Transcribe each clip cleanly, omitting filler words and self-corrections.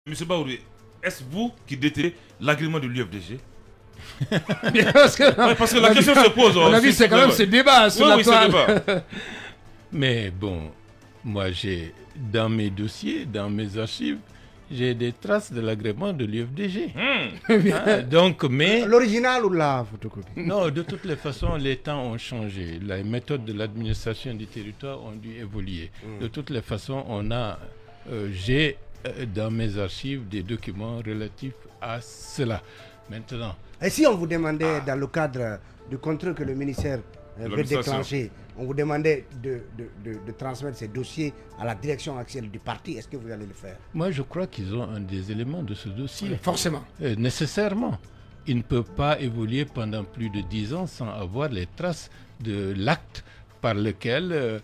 Monsieur Baouri, est-ce vous qui détenez l'agrément de l'UFDG? Parce que, Ouais, parce que la question se pose. on a vu, c'est quand même ce débat sur la toile. Mais bon, moi j'ai dans mes dossiers, dans mes archives, j'ai des traces de l'agrément de l'UFDG. Donc, mais... L'original ou la photocopie? Non, de toutes les façons, les temps ont changé. Les méthodes de l'administration du territoire ont dû évoluer. De toutes les façons, j'ai dans mes archives des documents relatifs à cela. Maintenant... Et si on vous demandait, dans le cadre du contrôle que le ministère veut déclencher, on vous demandait de transmettre ces dossiers à la direction actuelle du parti, est-ce que vous allez le faire? Moi, je crois qu'ils ont un des éléments de ce dossier. Oui, forcément. Nécessairement. Ils ne peuvent pas évoluer pendant plus de 10 ans sans avoir les traces de l'acte par lequel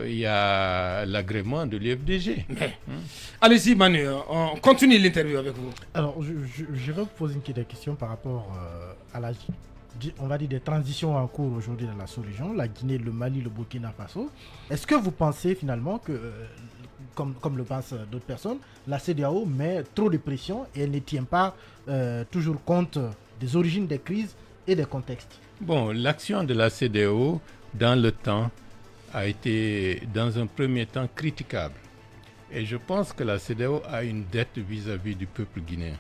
il y a l'agrément de l'UFDG. Allez-y, Manu, on continue l'interview avec vous. Alors, je vais vous poser une question par rapport à la, on va dire, des transitions en cours aujourd'hui dans la sous-région, la Guinée, le Mali, le Burkina Faso. Est-ce que vous pensez finalement que, comme le pensent d'autres personnes, la CEDEAO met trop de pression et elle ne tient pas toujours compte des origines des crises et des contextes? Bon, l'action de la CEDEAO dans le temps a été, dans un premier temps, critiquable. Et je pense que la CEDEAO a une dette vis-à-vis du peuple guinéen.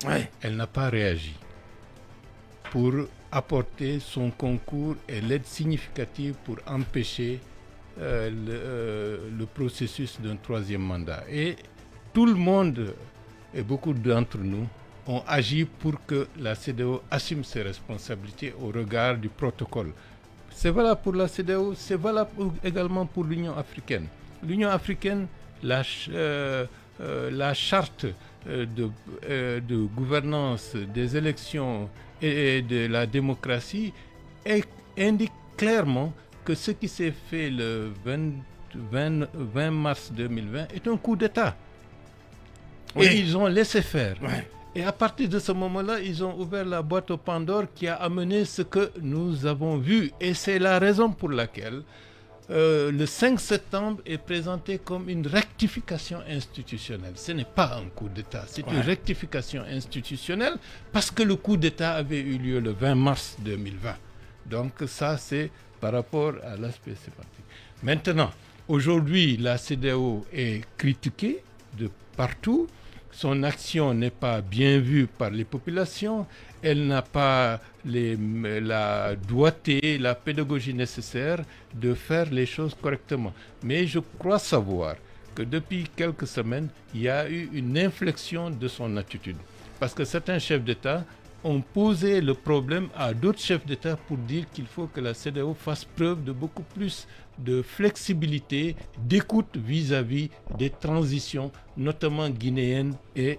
Ouais. Elle n'a pas réagi pour apporter son concours et l'aide significative pour empêcher le processus d'un troisième mandat. Et tout le monde, et beaucoup d'entre nous, ont agi pour que la CEDEAO assume ses responsabilités au regard du protocole. C'est valable pour la CEDEAO, c'est valable également pour l'Union africaine. L'Union africaine, la charte de gouvernance des élections et de la démocratie indique clairement que ce qui s'est fait le 20 mars 2020 est un coup d'État. Oui. Et ils ont laissé faire. Ouais. Et à partir de ce moment-là, ils ont ouvert la boîte au Pandore qui a amené ce que nous avons vu. Et c'est la raison pour laquelle le 5 septembre est présenté comme une rectification institutionnelle. Ce n'est pas un coup d'État, c'est une rectification institutionnelle parce que le coup d'État avait eu lieu le 20 mars 2020. Donc ça, c'est par rapport à l'aspect sémantique. Maintenant, aujourd'hui, la CEDEAO est critiquée de partout. Son action n'est pas bien vue par les populations, elle n'a pas la doigté, la pédagogie nécessaire de faire les choses correctement. Mais je crois savoir que depuis quelques semaines, il y a eu une inflexion de son attitude. Parce que certains chefs d'État ont posé le problème à d'autres chefs d'État pour dire qu'il faut que la CEDEAO fasse preuve de beaucoup plus de flexibilité, d'écoute vis-à-vis des transitions, notamment guinéennes et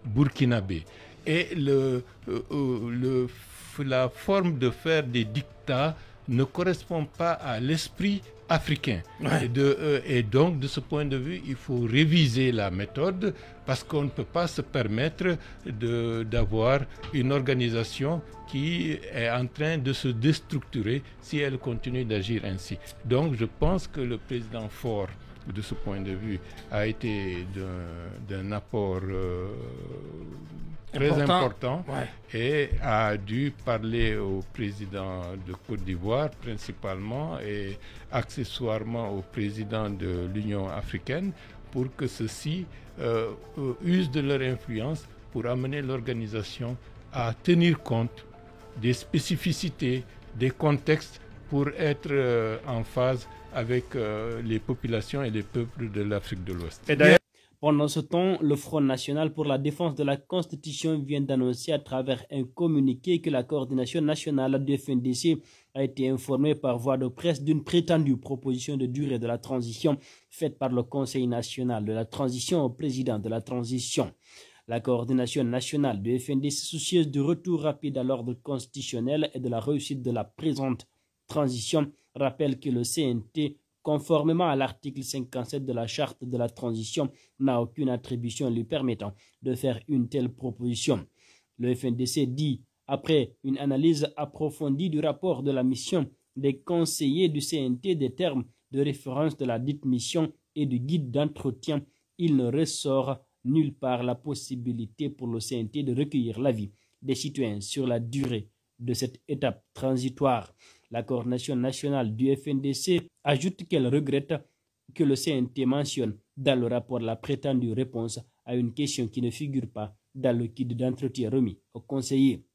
burkinabé. Et la forme de faire des dictats ne correspond pas à l'esprit africain. Ouais. Et donc, de ce point de vue, il faut réviser la méthode parce qu'on ne peut pas se permettre d'avoir une organisation qui est en train de se déstructurer si elle continue d'agir ainsi. Donc, je pense que le président Faure, de ce point de vue, a été d'un apport très important et a dû parler au président de Côte d'Ivoire principalement et accessoirement au président de l'Union africaine pour que ceux-ci usent de leur influence pour amener l'organisation à tenir compte des spécificités, des contextes pour être en phase avec les populations et les peuples de l'Afrique de l'Ouest. Pendant ce temps, le Front national pour la défense de la Constitution vient d'annoncer à travers un communiqué que la coordination nationale du FNDC a été informée par voie de presse d'une prétendue proposition de durée de la transition faite par le Conseil national de la transition au président de la transition. La coordination nationale du FNDC, soucieuse du retour rapide à l'ordre constitutionnel et de la réussite de la présente transition, rappelle que le CNT, conformément à l'article 57 de la charte de la transition, n'a aucune attribution lui permettant de faire une telle proposition. Le FNDC dit, après une analyse approfondie du rapport de la mission des conseillers du CNT des termes de référence de la dite mission et du guide d'entretien, il ne ressort nulle part la possibilité pour le CNT de recueillir l'avis des citoyens sur la durée de cette étape transitoire. La coordination nationale du FNDC ajoute qu'elle regrette que le CNT mentionne dans le rapport la prétendue réponse à une question qui ne figure pas dans le guide d'entretien remis aux conseillers.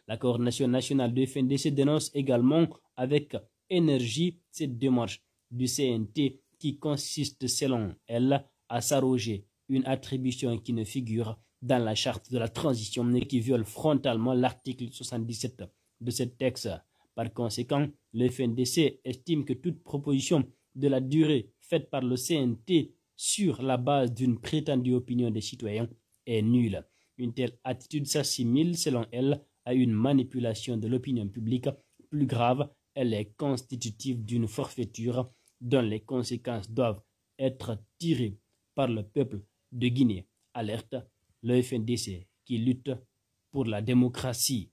La coordination nationale du FNDC dénonce également avec énergie cette démarche du CNT qui consiste, selon elle, à s'arroger une attribution qui ne figure dans la charte de la transition mais qui viole frontalement l'article 77 de ce texte. Par conséquent, le FNDC estime que toute proposition de la durée faite par le CNT sur la base d'une prétendue opinion des citoyens est nulle. Une telle attitude s'assimile, selon elle, à une manipulation de l'opinion publique. Plus grave, elle est constitutive d'une forfaiture dont les conséquences doivent être tirées par le peuple de Guinée. Alerte le FNDC qui lutte pour la démocratie.